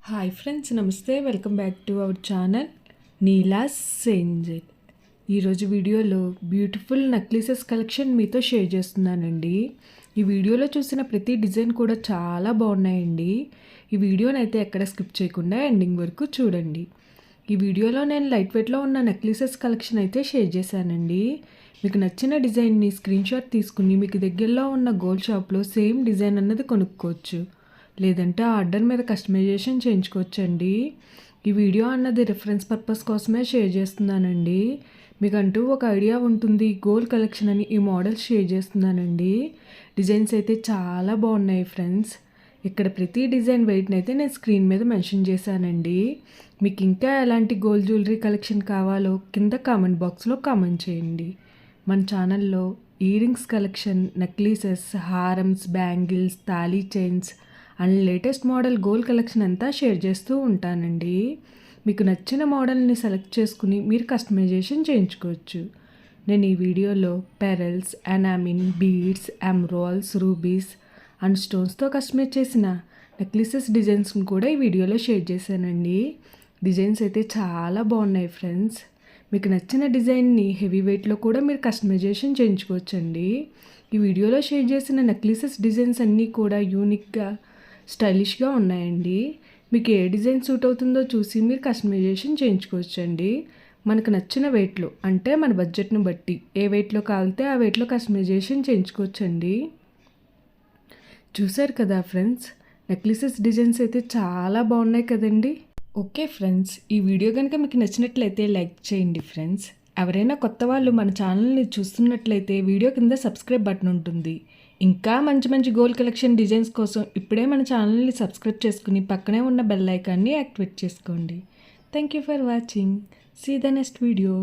Hi friends, నమస్తే. Welcome back to our channel Neela's Angel. ఈరోజు వీడియోలో బ్యూటిఫుల్ నక్లీసెస్ కలెక్షన్ మీతో షేర్ చేస్తున్నానండి. ఈ వీడియోలో చూసిన ప్రతి డిజైన్ కూడా చాలా బాగున్నాయండి. ఈ వీడియోని అయితే ఎక్కడ స్కిప్ చేయకుండా ఎండింగ్ వరకు చూడండి. ఈ వీడియోలో నేను లైట్ వెయిట్లో ఉన్న నక్లీసెస్ కలెక్షన్ అయితే షేర్ చేశానండి. మీకు నచ్చిన డిజైన్ని స్క్రీన్ షాట్ తీసుకుని మీకు దగ్గరలో ఉన్న గోల్డ్ షాప్లో సేమ్ డిజైన్ అన్నది కొనుక్కోవచ్చు, లేదంటే ఆర్డర్ మీద కస్టమైజేషన్ చేయించుకోవచ్చండి. ఈ వీడియో అన్నది రిఫరెన్స్ పర్పస్ కోసమే షేర్ చేస్తున్నానండి. మీకంటూ ఒక ఐడియా ఉంటుంది గోల్డ్ కలెక్షన్ అని ఈ మోడల్స్ షేర్ చేస్తున్నానండి. డిజైన్స్ అయితే చాలా బాగున్నాయి ఫ్రెండ్స్. ఇక్కడ ప్రతి డిజైన్ వెయిట్ని అయితే నేను స్క్రీన్ మీద మెన్షన్ చేశానండి. మీకు ఇంకా ఎలాంటి గోల్డ్ జ్యువెలరీ కలెక్షన్ కావాలో కింద కామెంట్ బాక్స్లో కామెంట్ చేయండి. మన ఛానల్లో ఇయర్ రింగ్స్ కలెక్షన్, నెక్లెసెస్, హారమ్స్, బ్యాంగిల్స్, తాళీ chains and latest model gold collection అంతా షేర్ చేస్తూ ఉంటానండి. మీకు నచ్చిన మోడల్ని సెలెక్ట్ చేసుకుని మీరు కస్టమైజేషన్ చేయించుకోవచ్చు. నేను ఈ వీడియోలో pearls, enamel, beads, emeralds, rubies and స్టోన్స్తో కస్టమైజ్ చేసిన నెక్లెసెస్ డిజైన్స్ని కూడా ఈ వీడియోలో షేర్ చేశానండి. డిజైన్స్ అయితే చాలా బాగున్నాయి ఫ్రెండ్స్. మీకు నచ్చిన డిజైన్ని హెవీ వెయిట్లో కూడా మీరు కస్టమైజేషన్ చేయించుకోవచ్చండి. ఈ వీడియోలో షేర్ చేసిన నెక్లెసెస్ డిజైన్స్ అన్నీ కూడా యూనిక్గా, స్టైలిష్గా ఉన్నాయండి. మీకు ఏ డిజైన్ సూట్ అవుతుందో చూసి మీరు కస్టమైజేషన్ చేయించుకోవచ్చండి. మనకు నచ్చిన వెయిట్లో, అంటే మన బడ్జెట్ను బట్టి ఏ వెయిట్లో కావాలితే ఆ వెయిట్లో కస్టమైజేషన్ చేయించుకోవచ్చండి. చూసారు కదా ఫ్రెండ్స్, నెక్లెసెస్ డిజైన్స్ అయితే చాలా బాగున్నాయి కదండి. ఓకే ఫ్రెండ్స్, ఈ వీడియో కనుక మీకు నచ్చినట్లయితే లైక్ చేయండి ఫ్రెండ్స్. ఎవరైనా కొత్త వాళ్ళు మన ఛానల్ని చూస్తున్నట్లయితే వీడియో కింద సబ్స్క్రైబ్ బటన్ ఉంటుంది. ఇంకా మంచి మంచి గోల్డ్ కలెక్షన్ డిజైన్స్ కోసం ఇప్పుడే మన ఛానల్ని సబ్స్క్రైబ్ చేసుకుని పక్కనే ఉన్న బెల్ ఐకాన్ని యాక్టివేట్ చేసుకోండి. Thank you for watching. See the next video.